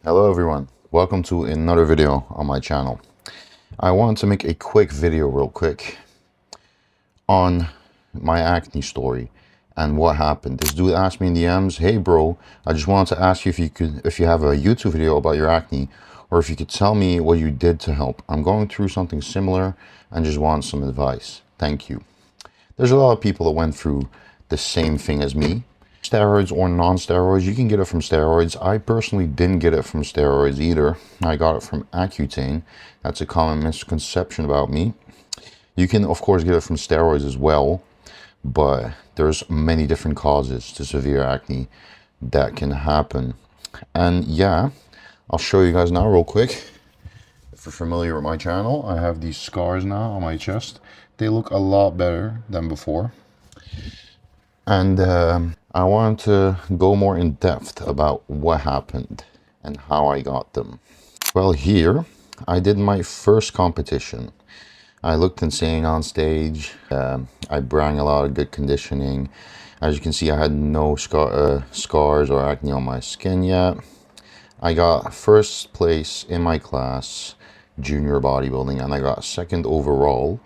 Hello everyone, welcome to another video on my channel. I want to make a quick video real quick on my acne story and what happened. This dude asked me in the DMs, hey bro, I just wanted to ask you if you have a YouTube video about your acne, or if you could tell me what you did to help. I'm going through something similar and just want some advice. Thank you. There's a lot of people that went through the same thing as me. Steroids or non-steroids, you can get it from steroids. I personally didn't get it from steroids either. I got it from Accutane. That's a common misconception about me. You can of course get it from steroids as well, but there's many different causes to severe acne that can happen. And yeah, I'll show you guys now real quick. If you're familiar with my channel, I have these scars now on my chest. They look a lot better than before. And I want to go more in depth about what happened and how I got them. Well, here I did my first competition. I looked insane on stage. I brought a lot of good conditioning. As you can see, I had no scars or acne on my skin yet. I got first place in my class, junior bodybuilding, and I got second overall.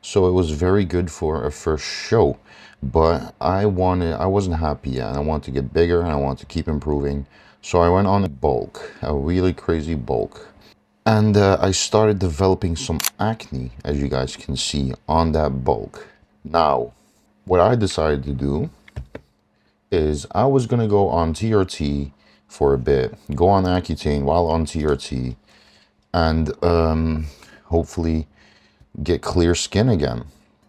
So it was very good for a first show. But I wasn't happy yet, and I wanted to get bigger and I wanted to keep improving. So I went on a bulk, a really crazy bulk. And I started developing some acne, as you guys can see on that bulk. Now, what I decided to do is I was going to go on TRT for a bit, go on Accutane while on TRT, and hopefully get clear skin again.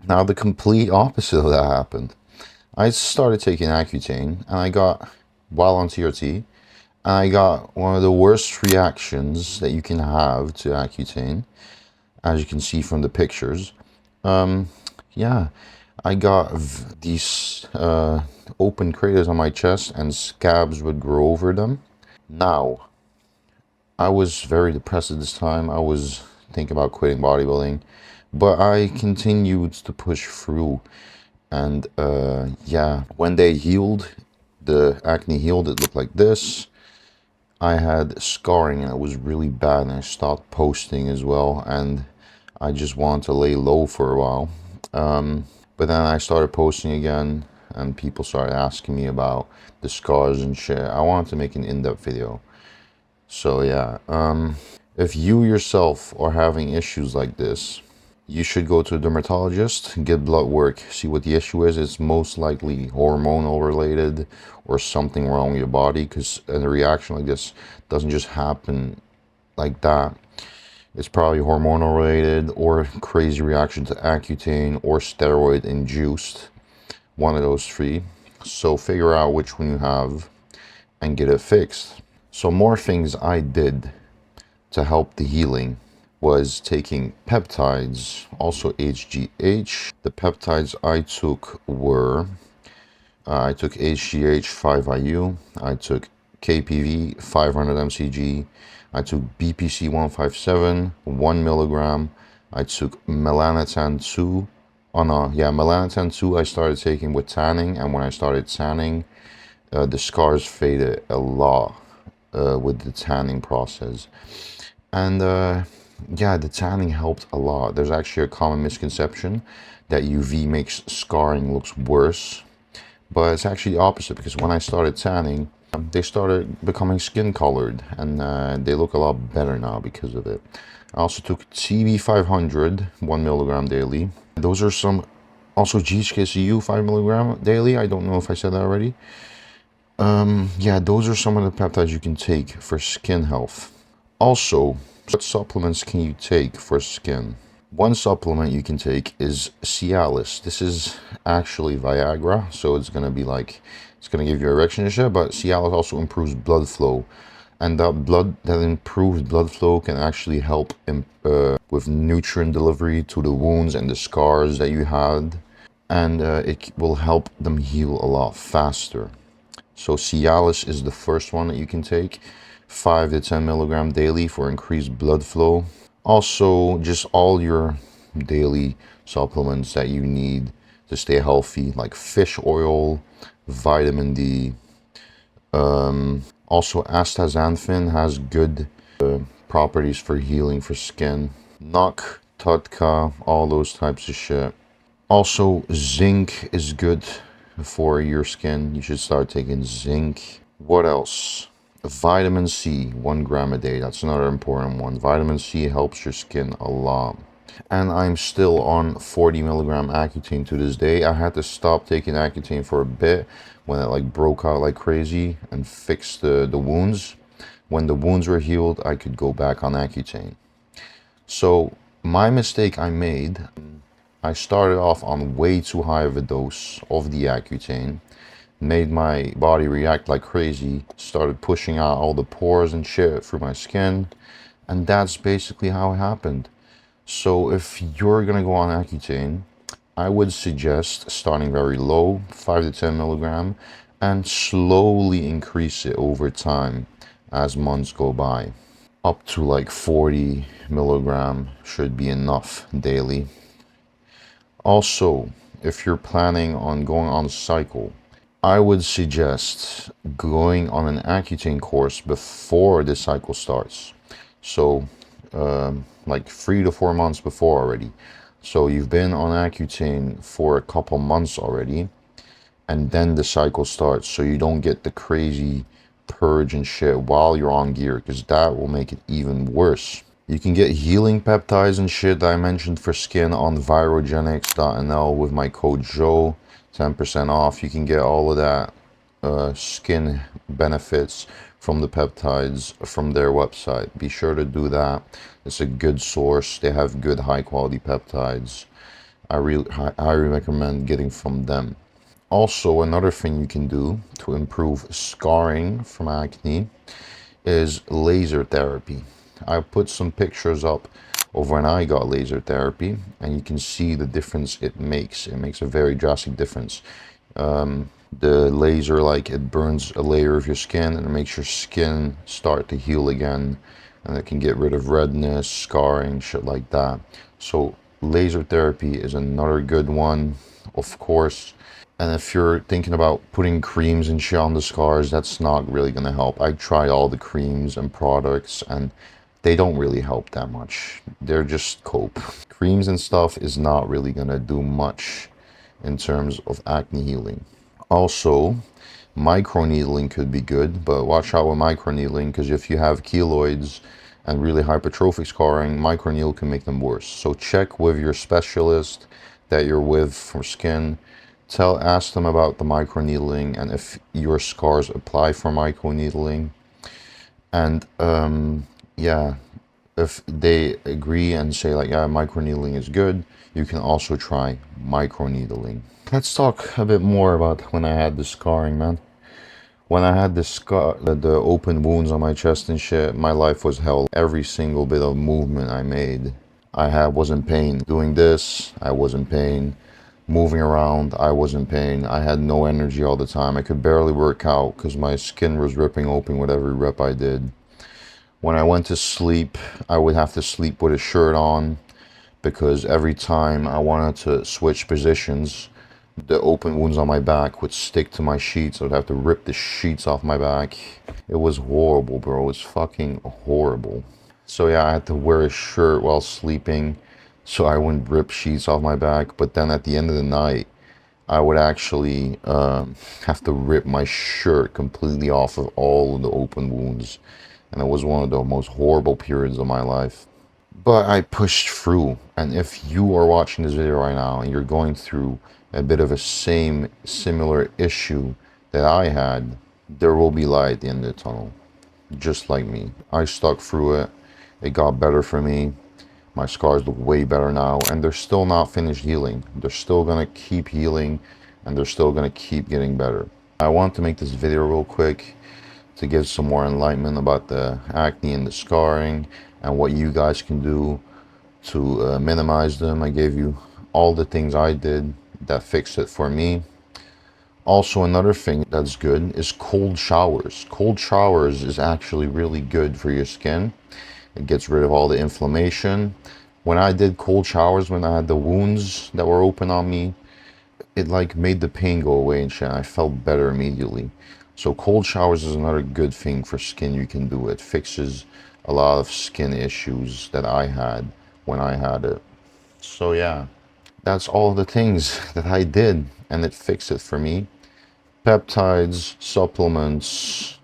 Now, the complete opposite of that happened. I started taking Accutane, and I got, while on TRT, and I got one of the worst reactions that you can have to Accutane, as you can see from the pictures. Yeah, I got these open craters on my chest, and scabs would grow over them. Now, I was very depressed at this time. I was thinking about quitting bodybuilding, but I continued to push through. And yeah, when they healed, the acne healed, it looked like this. I had scarring and it was really bad, and I stopped posting as well, and I just wanted to lay low for a while. But then I started posting again, and people started asking me about the scars and shit. I wanted to make an in-depth video. So yeah, if you yourself are having issues like this, you should go to a dermatologist, get blood work, see what the issue is. It's most likely hormonal related or something wrong with your body, because a reaction like this doesn't just happen like that. It's probably hormonal related or crazy reaction to Accutane or steroid induced, one of those three. So figure out which one you have and get it fixed. So more things I did to help the healing was taking peptides, also HGH. The peptides I took were, I took HGH 5IU, I took KPV 500 mcg, I took BPC 157, 1 milligram, I took melanotan 2. Oh no, yeah, melanotan 2 I started taking with tanning, and when I started tanning, the scars faded a lot with the tanning process. And yeah, the tanning helped a lot. There's actually a common misconception that UV makes scarring looks worse, but it's actually the opposite, because when I started tanning, they started becoming skin colored, and they look a lot better now because of it. I also took TB 500, 1 milligram daily. Those are some, also GHKCU 5 milligram daily. I don't know if I said that already. Yeah, those are some of the peptides you can take for skin health. Also, what supplements can you take for skin? One supplement you can take is Cialis. This is actually Viagra, so it's going to be like, it's going to give you erection and shit, but Cialis also improves blood flow. And that improved blood flow can actually help with nutrient delivery to the wounds and the scars that you had. And it will help them heal a lot faster. So Cialis is the first one that you can take, 5 to 10 milligram daily for increased blood flow. Also, just all your daily supplements that you need to stay healthy, like fish oil, vitamin D, Also, astaxanthin has good properties for healing for skin. Nok, Tutka, all those types of shit. Also, zinc is good for your skin. You should start taking zinc. What else? Vitamin C, 1 gram a day. That's another important one. Vitamin C helps your skin a lot. And I'm still on 40 milligram Accutane to this day. I had to stop taking Accutane for a bit when it like broke out like crazy and fixed the wounds. When the wounds were healed, I could go back on Accutane. So my mistake I made, I started off on way too high of a dose of the Accutane, made my body react like crazy, started pushing out all the pores and shit through my skin, and that's basically how it happened. So if you're gonna go on Accutane, I would suggest starting very low, 5 to 10 milligram, and slowly increase it over time as months go by. Up to like 40 milligram should be enough daily. Also, if you're planning on going on a cycle, I would suggest going on an Accutane course before the cycle starts. So, like 3 to 4 months before already. So you've been on Accutane for a couple months already, and then the cycle starts. So you don't get the crazy purge and shit while you're on gear, because that will make it even worse. You can get healing peptides and shit that I mentioned for skin on virogenics.nl with my code Joe, 10% off. You can get all of that skin benefits from the peptides from their website. Be sure to do that. It's a good source. They have good high quality peptides. I really highly recommend getting from them. Also, another thing you can do to improve scarring from acne is laser therapy. I put some pictures up of when I got laser therapy, and you can see the difference it makes. It makes a very drastic difference. The laser, like, it burns a layer of your skin and it makes your skin start to heal again, and it can get rid of redness, scarring, shit like that. So laser therapy is another good one, of course. And if you're thinking about putting creams and shit on the scars, that's not really gonna help. I tried all the creams and products and they don't really help that much. They're just cope. Creams and stuff is not really gonna do much in terms of acne healing. Also, microneedling could be good, but watch out with microneedling, because if you have keloids and really hypertrophic scarring, microneedle can make them worse. So check with your specialist that you're with for skin. Ask them about the microneedling and if your scars apply for microneedling. And yeah, if they agree and say like, yeah, microneedling is good, you can also try microneedling. Let's talk a bit more about when I had the scarring, man. When I had the the open wounds on my chest and shit, my life was hell. Every single bit of movement I made, was in pain. Doing this, I was in pain. Moving around, I was in pain. I had no energy all the time. I could barely work out because my skin was ripping open with every rep I did. When I went to sleep, I would have to sleep with a shirt on because every time I wanted to switch positions, the open wounds on my back would stick to my sheets. I would have to rip the sheets off my back. It was horrible, bro. It was fucking horrible. So yeah, I had to wear a shirt while sleeping so I wouldn't rip sheets off my back. But then at the end of the night, I would actually have to rip my shirt completely off of all of the open wounds. And it was one of the most horrible periods of my life. But I pushed through. And if you are watching this video right now and you're going through a bit of a similar issue that I had, there will be light at the end of the tunnel. Just like me. I stuck through it. It got better for me. My scars look way better now, and they're still not finished healing. They're still gonna keep healing, and they're still gonna keep getting better. I want to make this video real quick to give some more enlightenment about the acne and the scarring and what you guys can do to minimize them. I gave you all the things I did that fixed it for me. Also, another thing that's good is cold showers. Cold showers is actually really good for your skin. It gets rid of all the inflammation. When I did cold showers, when I had the wounds that were open on me, it like made the pain go away and shit. I felt better immediately. So cold showers is another good thing for skin you can do. It fixes a lot of skin issues that I had when I had it. So yeah, that's all the things that I did, and it fixed it for me. Peptides, supplements,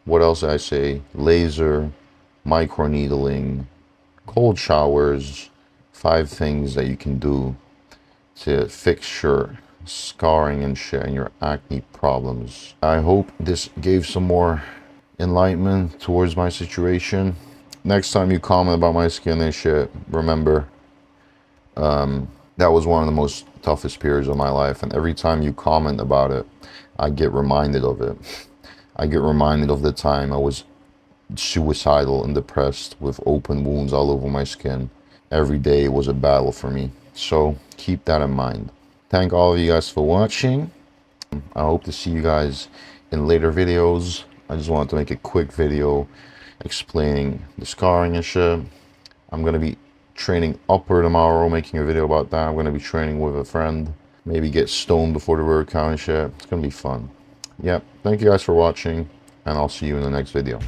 what else did I say? Laser, microneedling, cold showers, 5 things that you can do to fix your scarring and shit and your acne problems. I hope this gave some more enlightenment towards my situation. Next time you comment about my skin and shit, remember that was one of the most toughest periods of my life, and every time you comment about it, I get reminded of it. I get reminded of the time I was suicidal and depressed with open wounds all over my skin. Every day was a battle for me. So keep that in mind. Thank all of you guys for watching. I hope to see you guys in later videos. I just wanted to make a quick video explaining the scarring and shit. I'm going to be training upper tomorrow, making a video about that. I'm going to be training with a friend. Maybe get stoned before the workout and shit. It's going to be fun. Yep. Thank you guys for watching, and I'll see you in the next video.